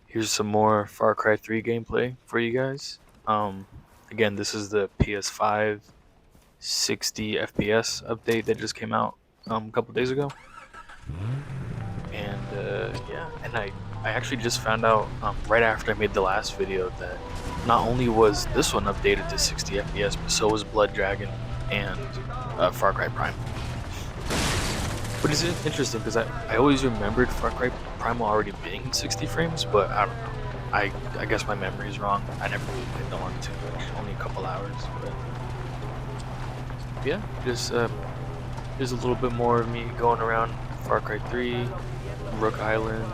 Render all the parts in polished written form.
Here's some more Far Cry 3 gameplay for you guys. Um, Again, this is the PS5 60 FPS update that just came out a couple days ago, and yeah, and I actually just found out right after I made the last video that not only was this one updated to 60 FPS, but so was Blood Dragon and Far Cry Prime. But it's interesting because I always remembered Far Cry Primal already being in 60 frames, but I don't know. I guess my memory is wrong. I never really played the one too much, only a couple hours. But yeah, just there's a little bit more of me going around Far Cry 3, Rook Island.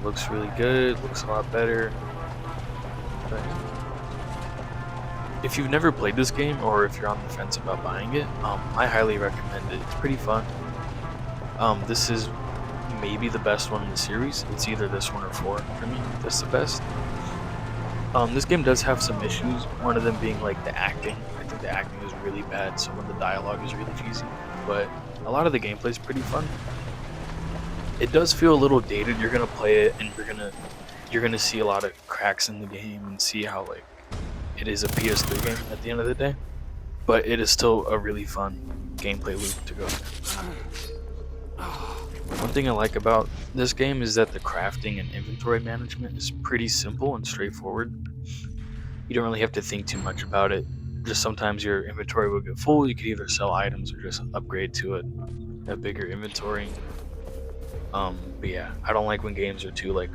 Looks really good. Looks a lot better. But if you've never played this game, or if you're on the fence about buying it, I highly recommend it. It's pretty fun. This is maybe the best one in the series. It's either this one or 4 for me. That's the best. This game does have some issues. One of them being like the acting. I think the acting is really bad. Some of the dialogue is really cheesy, but a lot of the gameplay is pretty fun. It does feel a little dated. You're gonna play it and you're gonna see a lot of cracks in the game and see how like it is a PS3 game at the end of the day. But it is still a really fun gameplay loop to go through. One thing I like about this game is that the crafting and inventory management is pretty simple and straightforward. You don't really have to think too much about it. Just sometimes your inventory will get full. You could either sell items or just upgrade to a bigger inventory. But yeah, I don't like when games are too like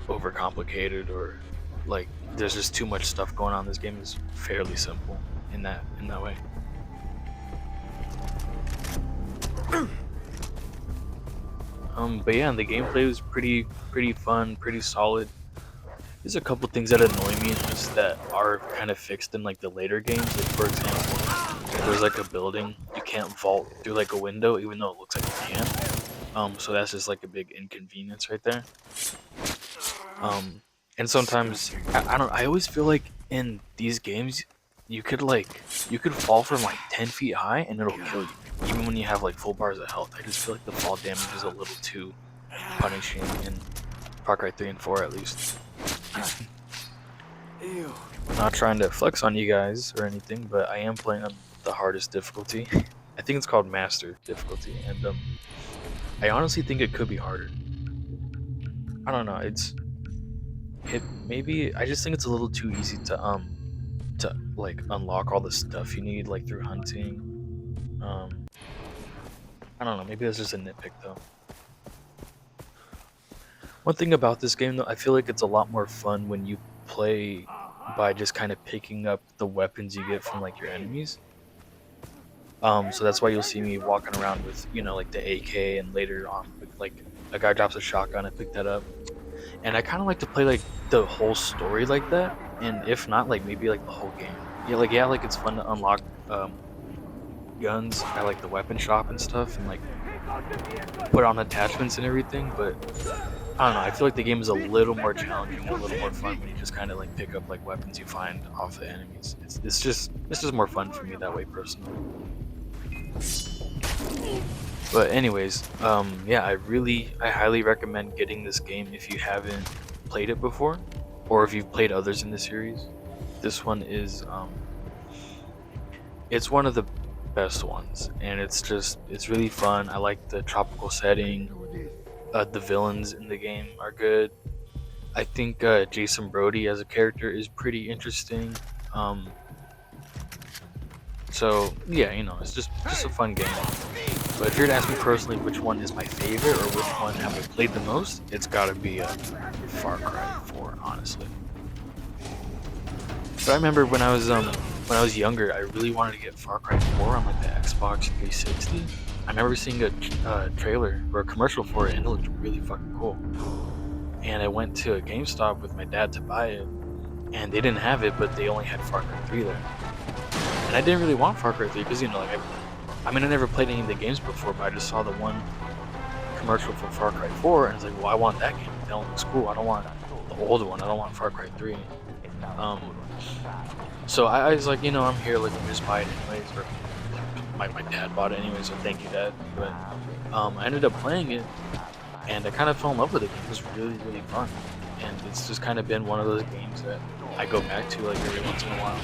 overcomplicated or like there's just too much stuff going on. This game is fairly simple in that way. But yeah, and the gameplay was pretty fun, pretty solid. There's a couple things that annoy me just that are kind of fixed in like the later games. Like for example, if there's like a building, you can't vault through like a window, even though it looks like you can. So that's just like a big inconvenience right there. Um, and sometimes I don't. I always feel like in these games, you could like you could fall from like 10 feet high and it'll kill you, even when you have like full bars of health. I just feel like the fall damage is a little too punishing in Far Cry 3 and 4 at least. Ew. Not trying to flex on you guys or anything, but I am playing on the hardest difficulty. I think it's called Master difficulty, and I honestly think it could be harder. I don't know. It maybe I just think it's a little too easy to like unlock all the stuff you need like through hunting. Um, I don't know. Maybe that's just a nitpick though. One thing about this game though, I feel like it's a lot more fun when you play by just kind of picking up the weapons you get from like your enemies. So that's why you'll see me walking around with, like the AK, and later on, like a guy drops a shotgun, I pick that up. And I kind of like to play like the whole story like that, and if not, like maybe like the whole game. Yeah, like it's fun to unlock guns at like the weapon shop and stuff, and like put on attachments and everything. But I don't know. I feel like the game is a little more challenging and a little more fun when you just kind of like pick up like weapons you find off the enemies. It's just more fun for me that way personally. But anyways, yeah, I highly recommend getting this game if you haven't played it before, or if you've played others in the series. This one is it's one of the best ones, and it's really fun. I like the tropical setting. The villains in the game are good. I think Jason Brody as a character is pretty interesting. Um, so yeah, it's just a fun game. But if you're to ask me personally which one is my favorite or which one have I played the most, it's gotta be Far Cry 4, honestly. But I remember when I was younger, I really wanted to get Far Cry 4 on like the Xbox 360. I remember seeing a trailer or a commercial for it, and it looked really fucking cool. And I went to a GameStop with my dad to buy it, and they didn't have it, but they only had Far Cry 3 there. And I didn't really want Far Cry 3 because like I mean, I never played any of the games before, but I just saw the one commercial for Far Cry 4, and I was like, well, I want that game. That one looks cool. I don't want the older one. I don't want Far Cry 3. So I was like, I'm here, let me just buy it anyways. Or my dad bought it anyway, so thank you, Dad. But I ended up playing it, and I kind of fell in love with it. It was really, really fun, and it's just kind of been one of those games that I go back to like every once in a while.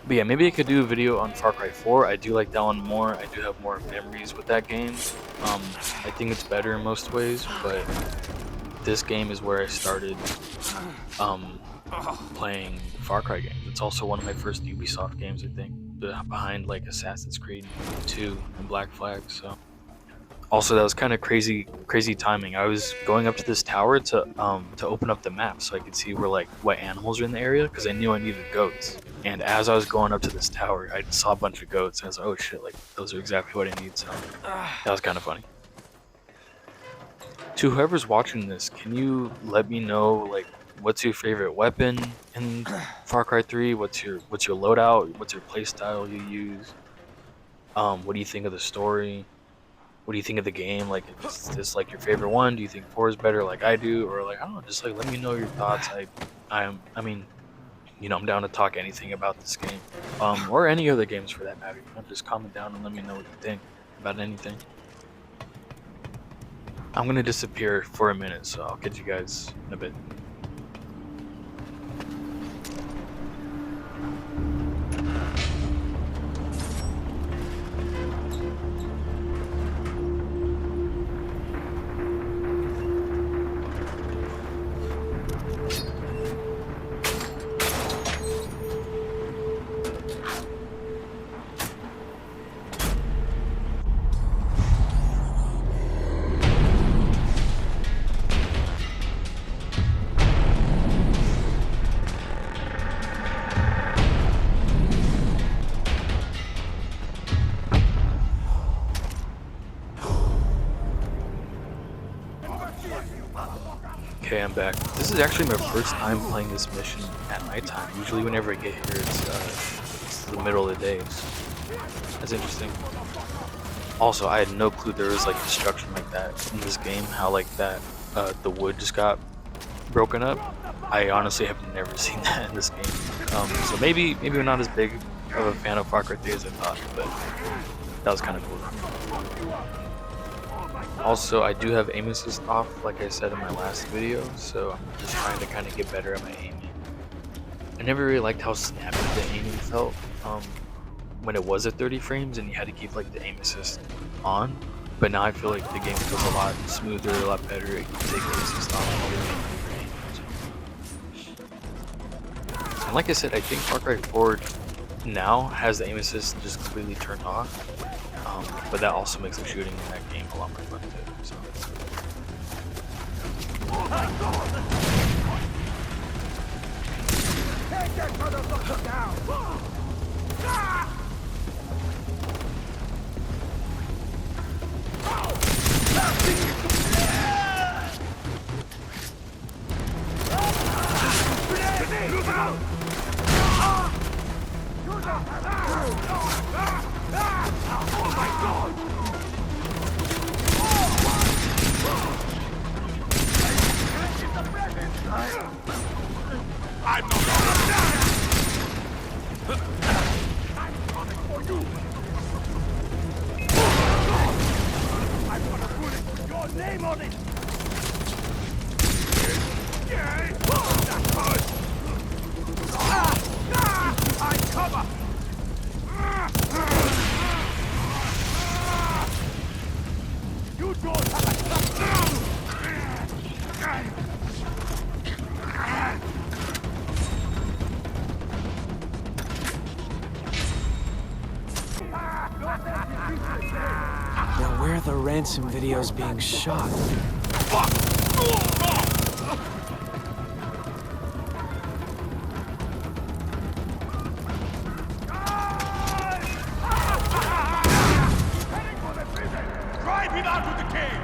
But yeah, maybe I could do a video on Far Cry 4. I do like that one more. I do have more memories with that game. I think it's better in most ways, but this game is where I started um, playing Far Cry games. It's also one of my first Ubisoft games, I think, behind like Assassin's Creed 2 and Black Flag. So also that was kind of crazy timing. I was going up to this tower to open up the map so I could see where like what animals are in the area because I knew I needed goats. And as I was going up to this tower, I saw a bunch of goats. And I was like, oh shit, like those are exactly what I need. So that was kind of funny. To whoever's watching this, can you let me know like what's your favorite weapon in Far Cry 3? What's your loadout? What's your playstyle you use? What do you think of the story? What do you think of the game? Like, is this like your favorite one? Do you think 4 is better, like I do, or like I don't know? Just like let me know your thoughts. I mean, you know, I'm down to talk anything about this game, or any other games for that matter. You know, just comment down and let me know what you think about anything. I'm gonna disappear for a minute, so I'll catch you guys in a bit. Okay, I'm back. This is actually my first time playing this mission at nighttime. Usually whenever I get here, it's the middle of the day. So that's interesting. Also, I had no clue there was like destruction like that in this game. How like that, the wood just got broken up. I honestly have never seen that in this game. So maybe we're not as big of a fan of Far Cry 3 as I thought, but that was kind of cool. Also, I do have aim assist off, like I said in my last video, so I'm just trying to kind of get better at my aiming. I never really liked how snappy the aiming felt when it was at 30 frames and you had to keep like the aim assist on, but now I feel like the game feels a lot smoother, a lot better. You can take aim assist off. And like I said, I think Far Cry 4 now has the aim assist just completely turned off. But that also makes the shooting in that game a lot more fun too. So. Take that motherfucker down! Oh my god! I'm not gonna die! I'm coming for you! I want a bullet with your name on it! That hurts! I cover! You don't have a Now where are the ransom videos being shot? Drive him out of the cave!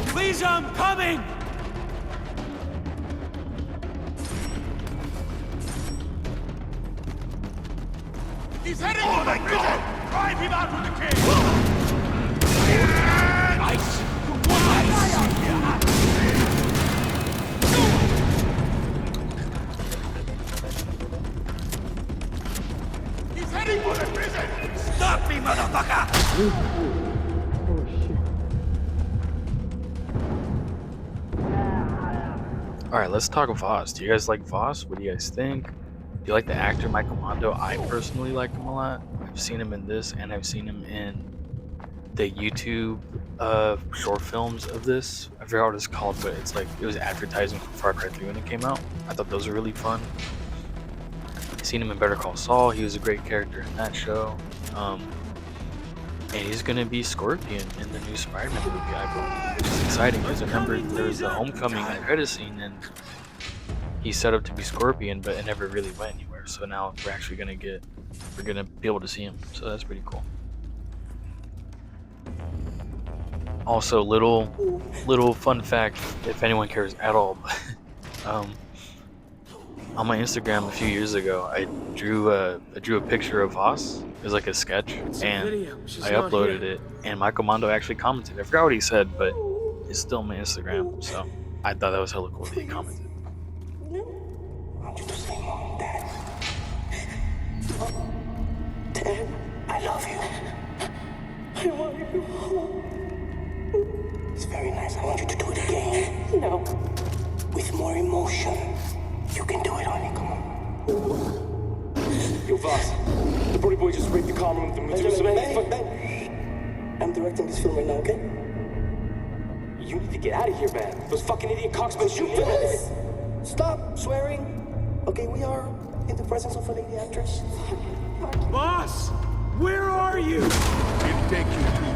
Please, I'm coming! He's heading for the prison! Drive him out of the cave! me, motherfucker! Alright, let's talk Voss. Do you guys like Voss? What do you guys think? Do you like the actor Michael Mondo? I personally like him a lot. I've seen him in this, and I've seen him in the YouTube short films of this. I forgot what it's called, but it's like it was advertising for Far Cry 3 when it came out. I thought those were really fun. I've seen him in Better Call Saul. He was a great character in that show. And he's gonna be Scorpion in the new Spider-Man movie, I believe, which is exciting because remember there was the Homecoming credit scene and he's set up to be Scorpion, but it never really went anywhere. So now we're actually gonna be able to see him. So that's pretty cool. Also, little fun fact, if anyone cares at all, on my Instagram a few years ago, I drew a picture of Voss. It was like a sketch, and I uploaded it. And Michael Mondo actually commented. I forgot what he said, but it's still on my Instagram. So I thought that was hella cool that he commented. I want you to say Mom, Dad. Dad, I love you. I want you to go home. It's very nice. I want you to do it again. No. With more emotion. You can do it, honey. Come on. Yo, Voss, the Brody boy just raped the common with the Medusa. I'm directing this film right now, okay? You need to get out of here, man. Those fucking idiot cocksmen shoot you. Stop swearing. Okay, we are in the presence of a lady actress. Boss! Where are you? Didn't take you to.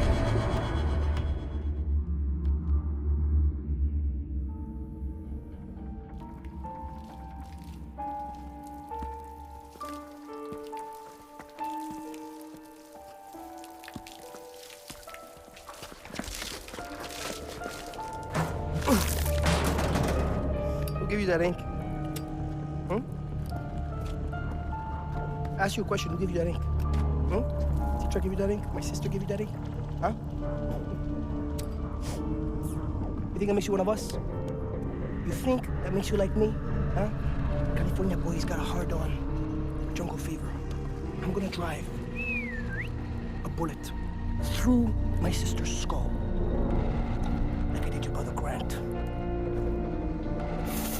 Who gave you that ink? Ask you a question. Who gave you that ink? Teacher gave you that ink? My sister gave you that ink? Huh? You think that makes you one of us? You think that makes you like me? Huh? California boy's got a hard-on. Jungle fever. I'm gonna drive a bullet through my sister's skull. Like I did your brother Grant.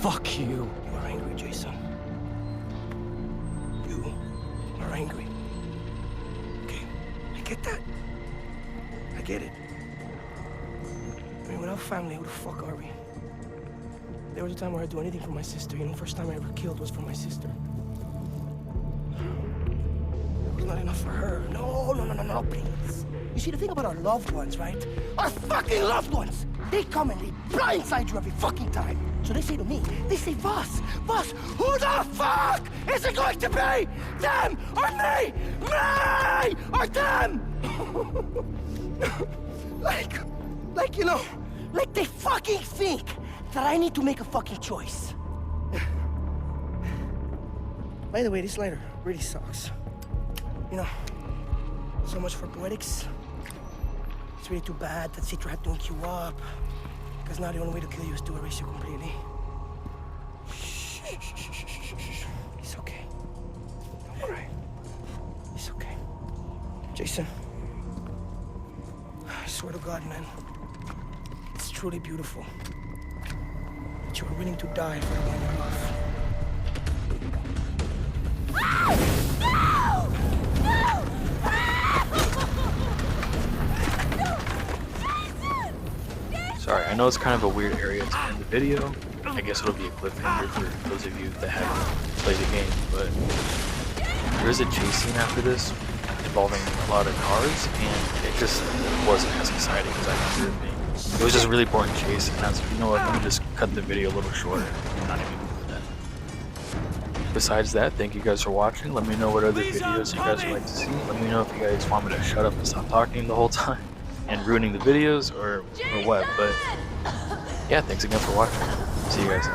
Fuck you. You are angry, Jason. You are angry. Okay, I get that. I get it. I mean, without family, who the fuck are we? There was a time where I'd do anything for my sister. You know, first time I ever killed was for my sister. It was not enough for her. No, please. You see, the thing about our loved ones, right? Our fucking loved ones! They come and they blindside you every fucking time. So they say to me, they say, Voss, who the fuck is it going to be? Them or me? Me or them? like, you know, like they fucking think that I need to make a fucking choice. By the way, this lighter really sucks. You know, so much for poetics. It's really too bad that Citra had to hook you up. Because now the only way to kill you is to erase you completely. Shh. It's okay. Don't worry. It's okay. Jason, I swear to God, man, it's truly beautiful that you were willing to die for the one you love. Sorry, I know it's kind of a weird area to end the video. I guess it'll be a cliffhanger for those of you that haven't played the game, but there is a chase scene after this involving a lot of cars, and it just wasn't as exciting as I remember it being. It was just a really boring chase, and I was like, you know what, let me just cut the video a little shorter. I'm not even doing that. Besides that, thank you guys for watching. Let me know what other videos you guys would like to see. Let me know if you guys want me to shut up and stop talking the whole time and ruining the videos or what, but yeah, thanks again for watching. See you guys.